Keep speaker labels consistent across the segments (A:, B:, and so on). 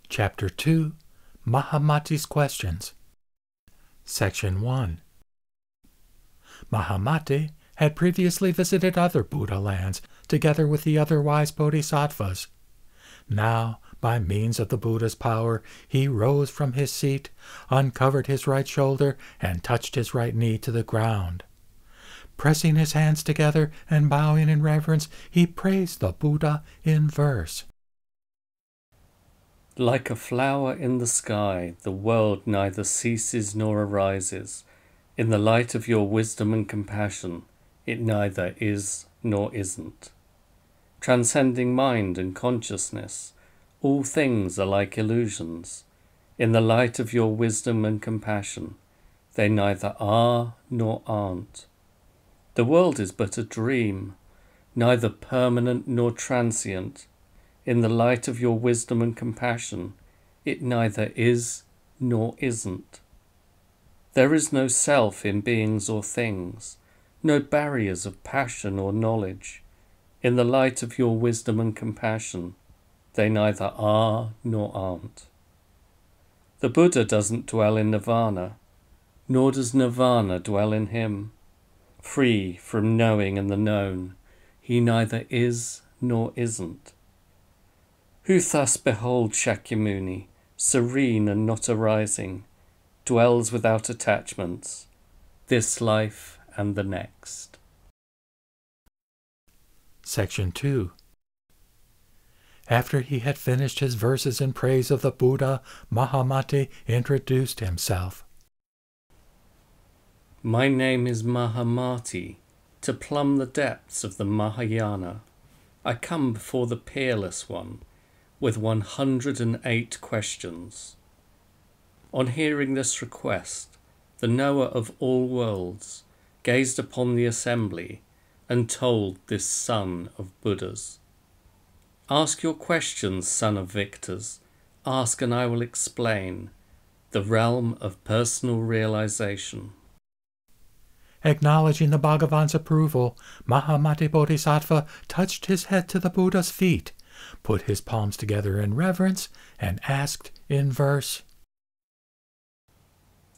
A: Chapter 2, Mahamati's Questions. Section 1. Mahamati had previously visited other Buddha lands together with the other wise bodhisattvas. Now, by means of the Buddha's power, he rose from his seat, uncovered his right shoulder, and touched his right knee to the ground. Pressing his hands together and bowing in reverence, he praised the Buddha in verse.
B: Like a flower in the sky, the world neither ceases nor arises. In the light of your wisdom and compassion, it neither is nor isn't. Transcending mind and consciousness, all things are like illusions. In the light of your wisdom and compassion, they neither are nor aren't. The world is but a dream, neither permanent nor transient. In the light of your wisdom and compassion, it neither is nor isn't. There is no self in beings or things, no barriers of passion or knowledge. In the light of your wisdom and compassion, they neither are nor aren't. The Buddha doesn't dwell in nirvana, nor does nirvana dwell in him. Free from knowing and the known, he neither is nor isn't. Who thus beholds Shakyamuni, serene and not arising, dwells without attachments, this life and the next.
A: Section 2. After he had finished his verses in praise of the Buddha, Mahamati introduced himself.
B: My name is Mahamati. To plumb the depths of the Mahayana, I come before the Peerless One with 108 questions. On hearing this request, the knower of all worlds gazed upon the assembly and told this son of Buddhas, Ask your questions, son of victors, ask and I will explain the realm of personal realization.
A: Acknowledging the Bhagavan's approval, Mahamati Bodhisattva touched his head to the Buddha's feet, put his palms together in reverence, and asked in verse,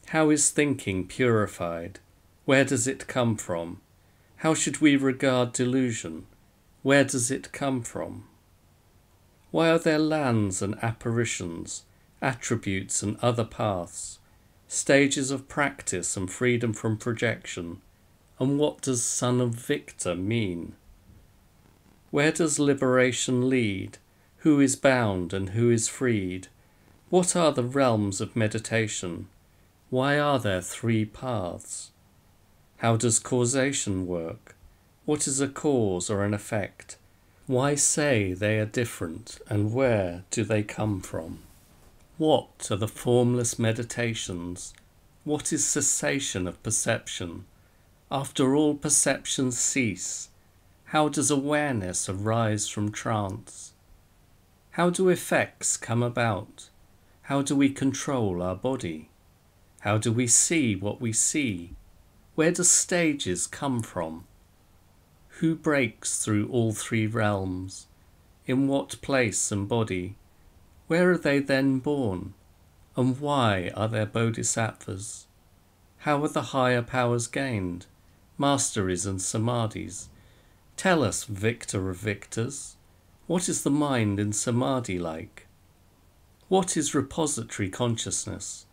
B: How is thinking purified? Where does it come from? How should we regard delusion? Where does it come from? Why are there lands and apparitions, attributes and other paths, stages of practice and freedom from projection? And what does son of victor mean? Where does liberation lead? Who is bound and who is freed? What are the realms of meditation? Why are there 3 paths? How does causation work? What is a cause or an effect? Why say they are different, and where do they come from? What are the formless meditations? What is cessation of perception? After all perceptions cease, how does awareness arise from trance? How do effects come about? How do we control our body? How do we see what we see? Where do stages come from? Who breaks through all 3 realms? In what place and body? Where are they then born? And why are there bodhisattvas? How are the higher powers gained? Masteries and samadhis? Tell us, victor of victors, what is the mind in samadhi like? What is repository consciousness?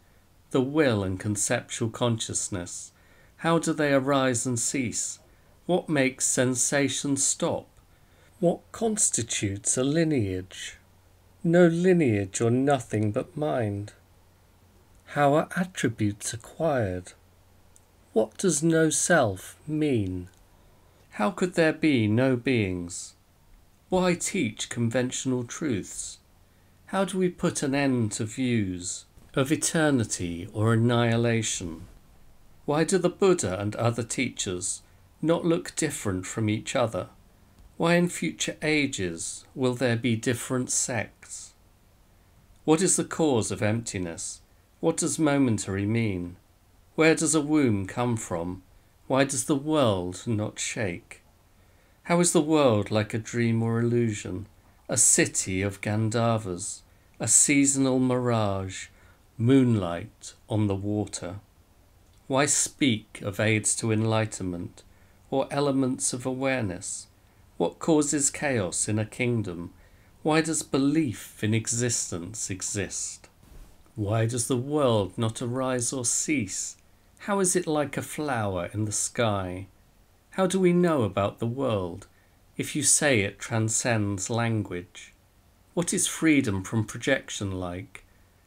B: The will and conceptual consciousness? How do they arise and cease? What makes sensation stop? What constitutes a lineage? No lineage or nothing but mind. How are attributes acquired? What does no self mean? How could there be no beings? Why teach conventional truths? How do we put an end to views of eternity or annihilation? Why do the Buddha and other teachers not look different from each other? Why in future ages will there be different sects? What is the cause of emptiness? What does momentary mean? Where does a womb come from? Why does the world not shake? How is the world like a dream or illusion, a city of Gandharvas? a seasonal mirage, moonlight on the water? Why speak of aids to enlightenment, or elements of awareness? What causes chaos in a kingdom? Why does belief in existence exist? Why does the world not arise or cease? How is it like a flower in the sky? How do we know about the world, if you say it transcends language? What is freedom from projection like?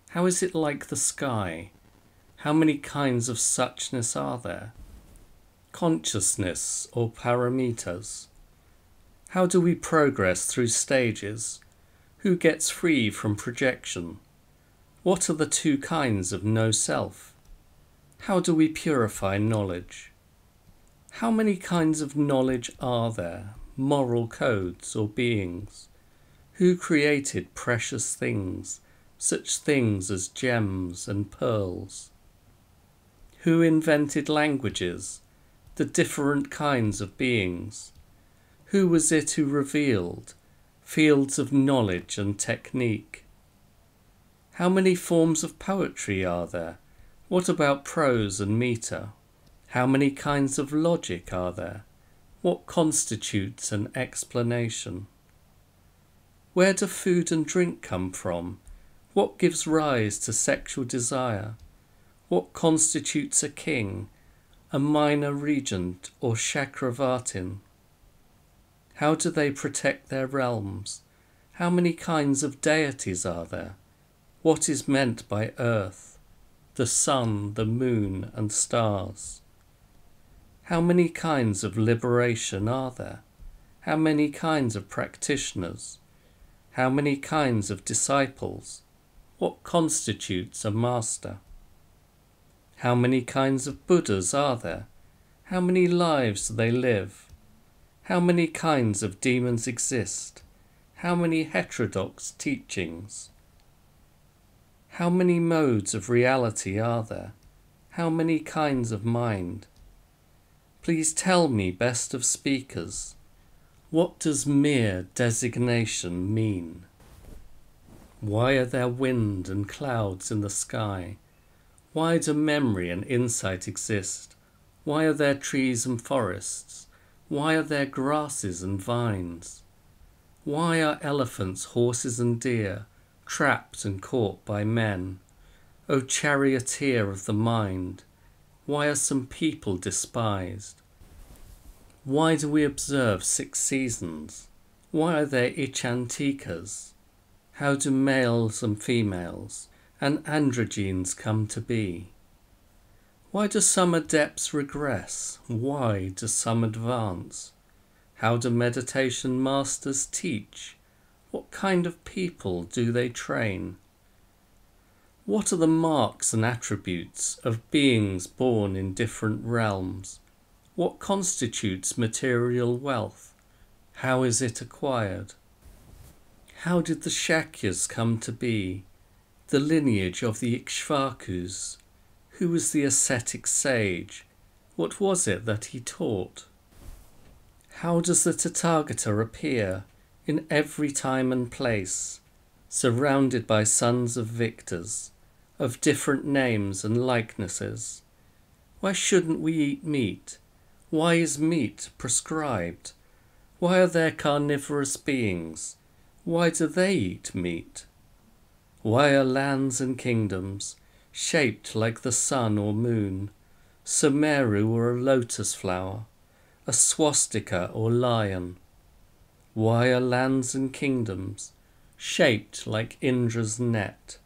B: How is it like the sky? How many kinds of suchness are there? Consciousness or paramitas? How do we progress through stages? Who gets free from projection? What are the two kinds of no-self? How do we purify knowledge? How many kinds of knowledge are there, moral codes or beings? Who created precious things, such things as gems and pearls? Who invented languages, the different kinds of beings? Who was it who revealed fields of knowledge and technique? How many forms of poetry are there? What about prose and metre? How many kinds of logic are there? What constitutes an explanation? Where do food and drink come from? What gives rise to sexual desire? What constitutes a king, a minor regent or chakravartin? How do they protect their realms? How many kinds of deities are there? What is meant by earth, the sun, the moon, and stars? How many kinds of liberation are there? How many kinds of practitioners? How many kinds of disciples? What constitutes a master? How many kinds of Buddhas are there? How many lives do they live? How many kinds of demons exist? How many heterodox teachings? How many modes of reality are there? How many kinds of mind? Please tell me, best of speakers, what does mere designation mean? Why are there wind and clouds in the sky? Why do memory and insight exist? Why are there trees and forests? Why are there grasses and vines? Why are elephants, horses and deer trapped and caught by men? O charioteer of the mind, why are some people despised? Why do we observe 6 seasons? Why are there ichantikas? How do males and females and androgynes come to be? Why do some adepts regress? Why do some advance? How do meditation masters teach? What kind of people do they train? What are the marks and attributes of beings born in different realms? What constitutes material wealth? How is it acquired? How did the Shakyas come to be? The lineage of the Ikshvakus? Who was the ascetic sage? What was it that he taught? How does the Tathagata appear in every time and place, surrounded by sons of victors, of different names and likenesses? Why shouldn't we eat meat? Why is meat prescribed? Why are there carnivorous beings? Why do they eat meat? Why are lands and kingdoms shaped like the sun or moon, Sumeru or a lotus flower, a swastika or lion? Why are lands and kingdoms shaped like Indra's net,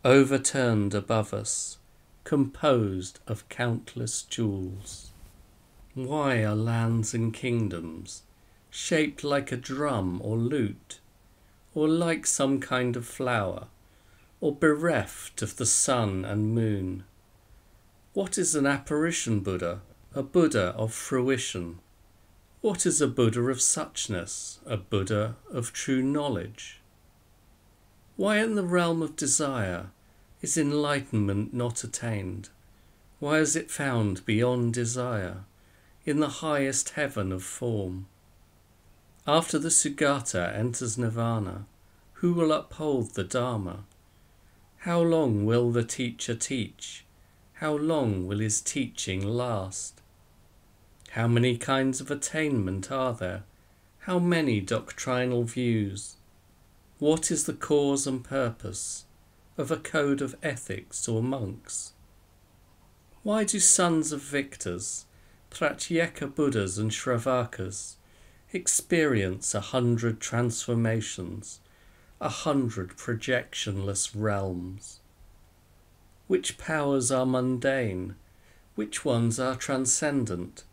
B: overturned above us, composed of countless jewels? Why are lands and kingdoms shaped like a drum or lute, or like some kind of flower, or bereft of the sun and moon? What is an apparition Buddha, a Buddha of fruition? What is a Buddha of suchness, a Buddha of true knowledge? Why in the realm of desire is enlightenment not attained? Why is it found beyond desire, in the highest heaven of form? After the Sugata enters nirvana, Who will uphold the Dharma? How long will the teacher teach? How long will his teaching last? How many kinds of attainment are there? How many doctrinal views? What is the cause and purpose of a code of ethics or monks? Why do sons of victors, Pratyeka Buddhas and Shravakas, experience 100 transformations, 100 projectionless realms? Which powers are mundane? Which ones are transcendent?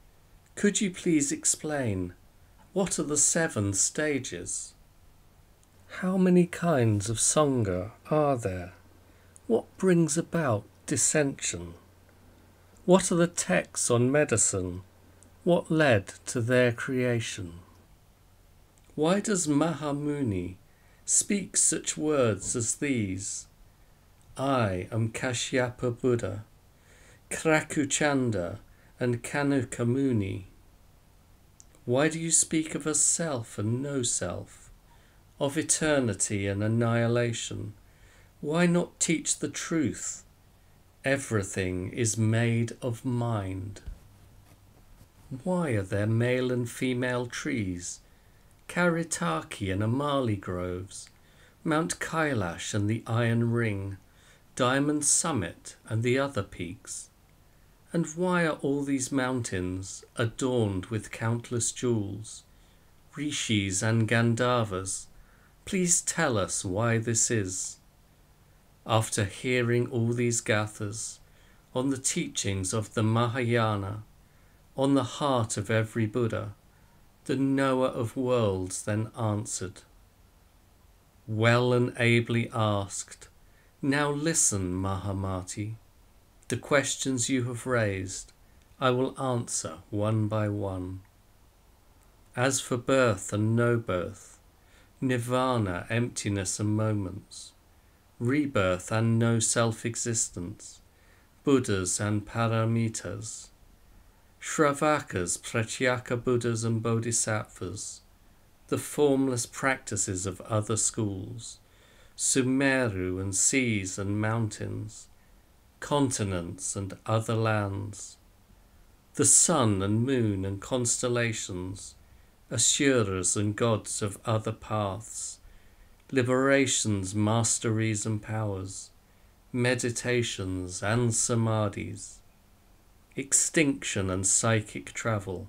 B: Could you please explain? What are the 7 stages? How many kinds of Sangha are there? What brings about dissension? What are the texts on medicine? What led to their creation? Why does Mahamuni speak such words as these? I am Kashyapa Buddha, Krakuchanda and Kanuka Muni. Why do you speak of a self and no self, of eternity and annihilation? Why not teach the truth? Everything is made of mind. Why are there male and female trees, Karitaki and Amali groves, Mount Kailash and the Iron Ring, Diamond Summit and the other peaks? And why are all these mountains adorned with countless jewels, rishis and Gandharvas? Please tell us why this is. After hearing all these gathas on the teachings of the Mahayana, on the heart of every Buddha, the knower of worlds then answered, well and ably asked. Now listen, Mahamati. The questions you have raised, I will answer one by one. As for birth and no birth, nirvana, emptiness and moments, rebirth and no self-existence, Buddhas and Paramitas, Shravakas, Pratyeka Buddhas and Bodhisattvas, the formless practices of other schools, Sumeru and seas and mountains, continents and other lands, the sun and moon and constellations, asuras and gods of other paths, liberations, masteries and powers, meditations and samadhis, extinction and psychic travel,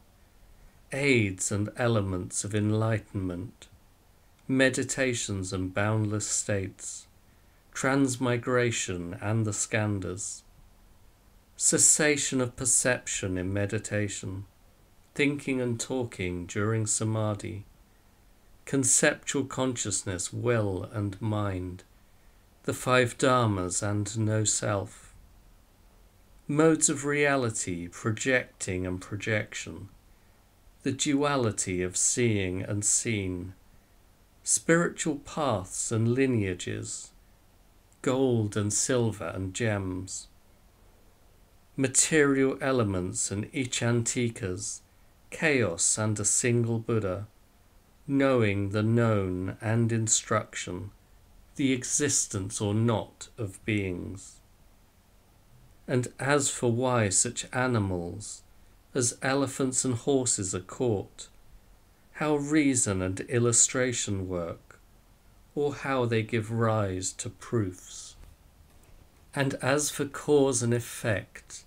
B: aids and elements of enlightenment, meditations and boundless states, transmigration and the skandhas, cessation of perception in meditation, thinking and talking during samadhi, conceptual consciousness, will and mind, the 5 dharmas and no self, modes of reality, projecting and projection, the duality of seeing and seen, spiritual paths and lineages, gold and silver and gems, material elements and ichantikas, chaos and a single Buddha, knowing the known and instruction, the existence or not of beings. And as for why such animals as elephants and horses are caught, how reason and illustration work, or how they give rise to proofs. And as for cause and effect,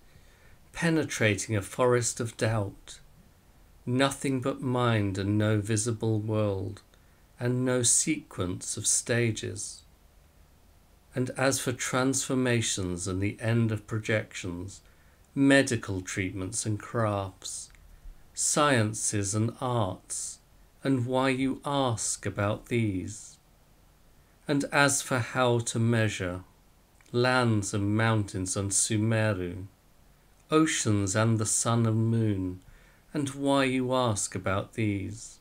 B: penetrating a forest of doubt, nothing but mind and no visible world, and no sequence of stages. And as for transformations and the end of projections, medical treatments and crafts, sciences and arts, and why you ask about these. And as for how to measure, lands and mountains and Sumeru, oceans and the sun and moon, and why you ask about these.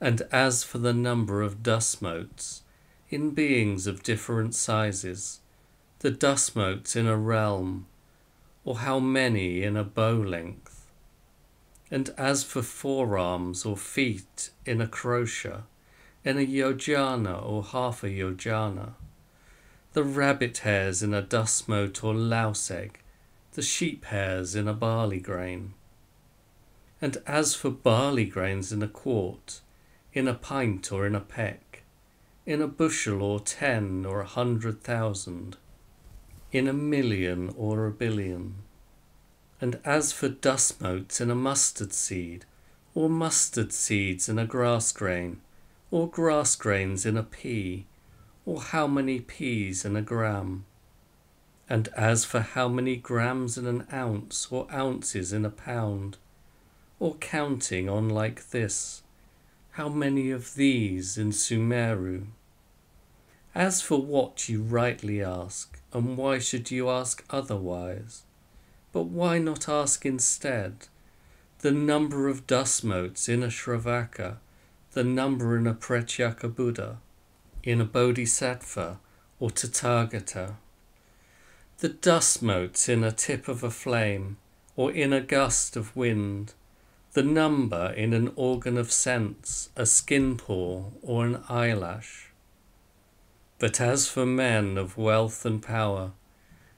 B: And as for the number of dust motes in beings of different sizes, the dust motes in a realm, or how many in a bow length. And as for forearms or feet in a crochet, in a yojana or half a yojana, the rabbit hairs in a dust mote or louse egg, the sheep hairs in a barley grain. And as for barley grains in a quart, in a pint or in a peck, in a bushel or 10 or 100,000, in a million or a billion. And as for dust motes in a mustard seed, or mustard seeds in a grass grain, or grass grains in a pea, or how many peas in a gram. And as for how many grams in an ounce, or ounces in a pound, or counting on like this, how many of these in Sumeru. As for what you rightly ask, and why should you ask otherwise? But why not ask instead the number of dust motes in a Shravaka, the number in a Pratyeka Buddha, in a Bodhisattva or Tathagata, the dust motes in a tip of a flame or in a gust of wind, the number in an organ of sense, a skin pore or an eyelash. But as for men of wealth and power,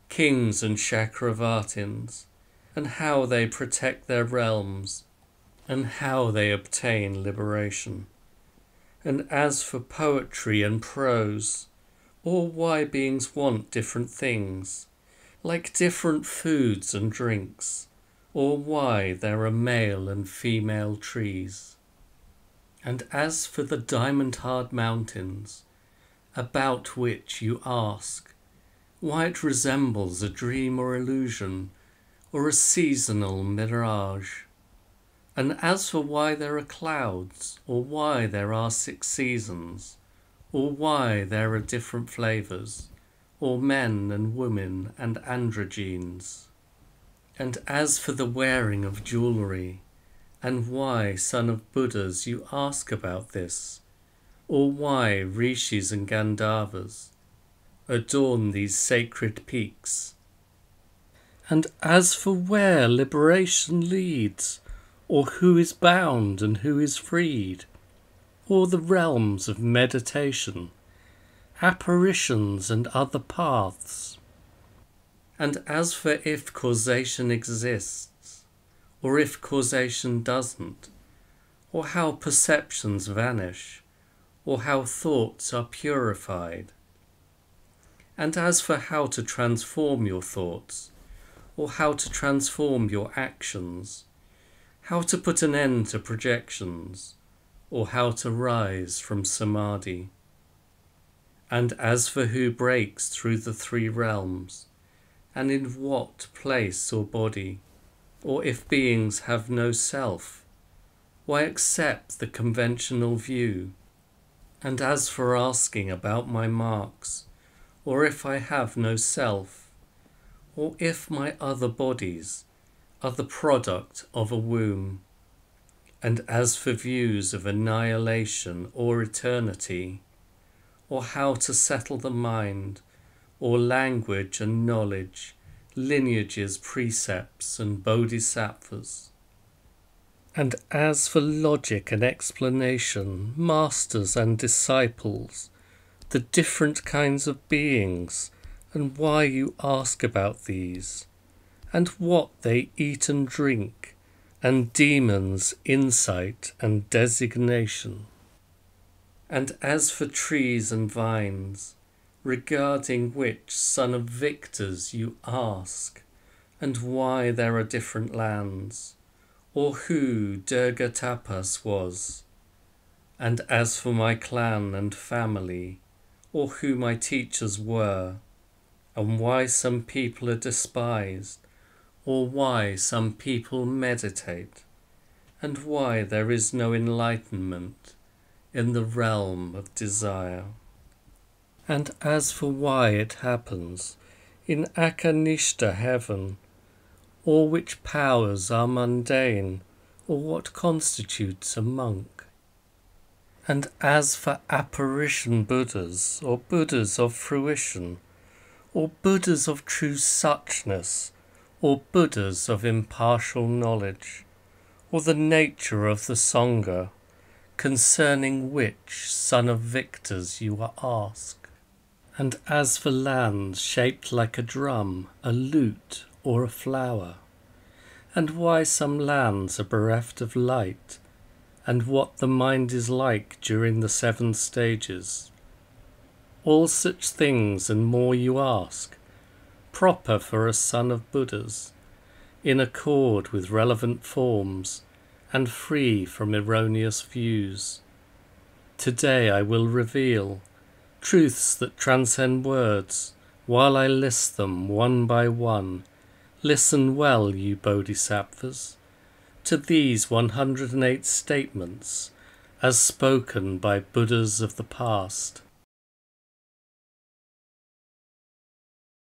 B: kings and Chakravartins, and how they protect their realms, and how they obtain liberation, and as for poetry and prose, or why beings want different things, like different foods and drinks, or why there are male and female trees, and as for the diamond-hard mountains, about which you ask, why it resembles a dream or illusion, or a seasonal mirage, and as for why there are clouds, or why there are 6 seasons, or why there are different flavours, or men and women and androgynes, and as for the wearing of jewellery, and why, son of Buddhas, you ask about this, or why rishis and Gandharvas adorn these sacred peaks, and as for where liberation leads, or who is bound and who is freed, or the realms of meditation, apparitions and other paths, and as for if causation exists, or if causation doesn't, or how perceptions vanish, or how thoughts are purified, and as for how to transform your thoughts, or how to transform your actions, how to put an end to projections, or how to rise from samadhi, and as for who breaks through the 3 realms, and in what place or body, or if beings have no self, why accept the conventional view, and as for asking about my marks, or if I have no self, or if my other bodies are the product of a womb, and as for views of annihilation or eternity, or how to settle the mind, or language and knowledge, lineages, precepts and bodhisattvas, and as for logic and explanation, masters and disciples, the different kinds of beings, and why you ask about these, and what they eat and drink, and demons' insight and designation. And as for trees and vines, regarding which son of victors you ask, and why there are different lands, or who Durgatapas was, and as for my clan and family, or who my teachers were, and why some people are despised, or why some people meditate, and why there is no enlightenment in the realm of desire, and as for why it happens in Akanishta heaven, or which powers are mundane, or what constitutes a monk, and as for apparition Buddhas, or Buddhas of fruition, or Buddhas of true suchness, or Buddhas of impartial knowledge, or the nature of the Sangha, concerning which son of victors you are asked. And as for lands shaped like a drum, a lute, or a flower, and why some lands are bereft of light, and what the mind is like during the 7 stages, all such things and more you ask, proper for a son of Buddhas, in accord with relevant forms, and free from erroneous views. Today I will reveal truths that transcend words, while I list them one by one. Listen well, you bodhisattvas, to these 108 statements, as spoken by Buddhas of the past.